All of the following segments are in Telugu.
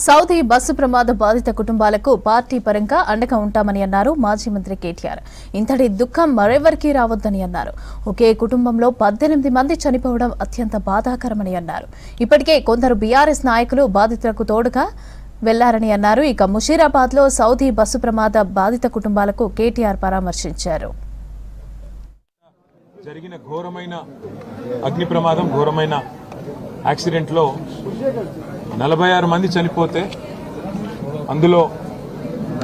సౌదీ బస్సు ప్రమాద బాధిత కుటుంబాలకు పార్టీ పరంగా అండగా ఉంటామని అన్నారు మాజీ మంత్రి కేటీఆర్. ఇంతటి దుఃఖం మరెవరికీ రావద్దని అన్నారు. ఒకే కుటుంబంలో 18 మంది చనిపోవడం అత్యంత బాధాకరమని అన్నారు. ఇప్పటికే కొందరు బీఆర్ఎస్ నాయకులు బాధితులకు తోడుగా వెళ్లారని అన్నారు. ఇక ముషీరాబాద్ లో సౌదీ బస్సు ప్రమాద బాధిత కుటుంబాలకు కేటీఆర్ పరామర్శించారు. జరిగిన ఘోరమైన అగ్ని ప్రమాదం, ఘోరమైన యాక్సిడెంట్ లో 46 మంది చనిపోతే అందులో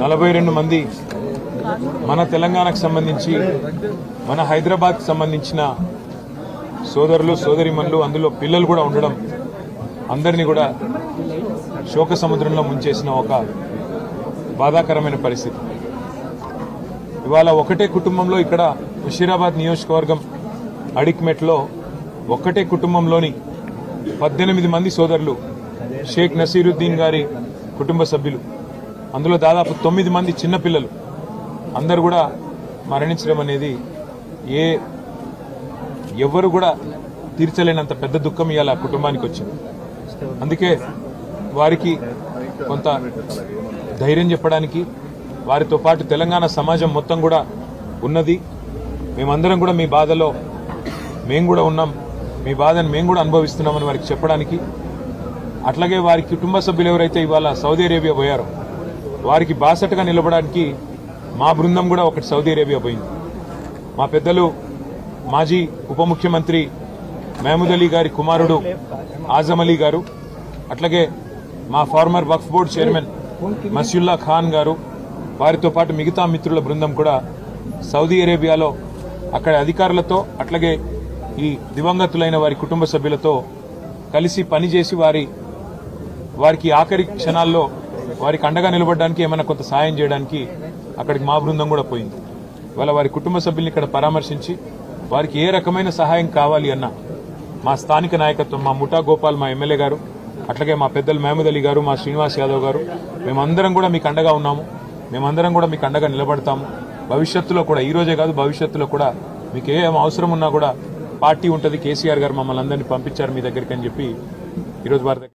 42 మంది మన తెలంగాణకు సంబంధించి, మన హైదరాబాద్కి సంబంధించిన సోదరులు సోదరిమణులు, అందులో పిల్లలు కూడా ఉండడం అందరినీ కూడా శోక సముద్రంలో ముంచేసిన ఒక బాధాకరమైన పరిస్థితి. ఇవాళ ఒకటే కుటుంబంలో ఇక్కడ ముషీరాబాద్ నియోజకవర్గం అడిక్మెట్లో ఒక్కటే కుటుంబంలోని 18 మంది సోదరులు, షేక్ నసీరుద్దీన్ గారి కుటుంబ సభ్యులు, అందులో దాదాపు 9 మంది చిన్నపిల్లలు అందరూ కూడా మరణించడం అనేది ఎవరు కూడా తీర్చలేనంత పెద్ద దుఃఖం ఇవాళ కుటుంబానికి వచ్చింది. అందుకే వారికి కొంత ధైర్యం చెప్పడానికి, వారితో పాటు తెలంగాణ సమాజం మొత్తం కూడా ఉన్నది. మేమందరం కూడా మీ బాధలో మేము కూడా ఉన్నాం, మీ బాధను మేము కూడా అనుభవిస్తున్నామని వారికి చెప్పడానికి, అట్లాగే వారి కుటుంబ సభ్యులు ఎవరైతే ఇవాళ సౌదీ అరేబియా పోయారో వారికి బాసటగా నిలబడడానికి మా బృందం కూడా ఒకటి సౌదీ అరేబియా పోయింది. మా పెద్దలు మాజీ ఉప ముఖ్యమంత్రి మహమూద్ అలీ గారి కుమారుడు ఆజం అలీ గారు, అట్లాగే మా ఫార్మర్ వక్ఫ్ బోర్డు చైర్మన్ మసియుల్లా ఖాన్ గారు, వారితో పాటు మిగతా మిత్రుల బృందం కూడా సౌదీ అరేబియాలో అక్కడ అధికారులతో, అట్లాగే ఈ దివంగతులైన వారి కుటుంబ సభ్యులతో కలిసి పనిచేసి వారికి ఆఖరి క్షణాల్లో వారికి అండగా నిలబడడానికి, ఏమైనా కొంత సాయం చేయడానికి అక్కడికి మా బృందం కూడా పోయింది. ఇవాళ వారి కుటుంబ సభ్యుల్ని ఇక్కడ పరామర్శించి వారికి ఏ రకమైన సహాయం కావాలి అన్న మా స్థానిక నాయకత్వం, మా ముఠా గోపాల్, మా ఎమ్మెల్యే గారు, అట్లాగే మా పెద్దలు మహమూద్ అలీ గారు, మా శ్రీనివాస్ యాదవ్ గారు, మేమందరం కూడా మీకు అండగా ఉన్నాము. మేమందరం కూడా మీకు అండగా నిలబడతాము. భవిష్యత్తులో కూడా, ఈ రోజే కాదు భవిష్యత్తులో కూడా మీకు ఏ అవసరం ఉన్నా కూడా పార్టీ ఉంటుంది. కేసీఆర్ గారు మమ్మల్ని అందరినీ పంపించారు మీ దగ్గరికి అని చెప్పి ఈరోజు వారి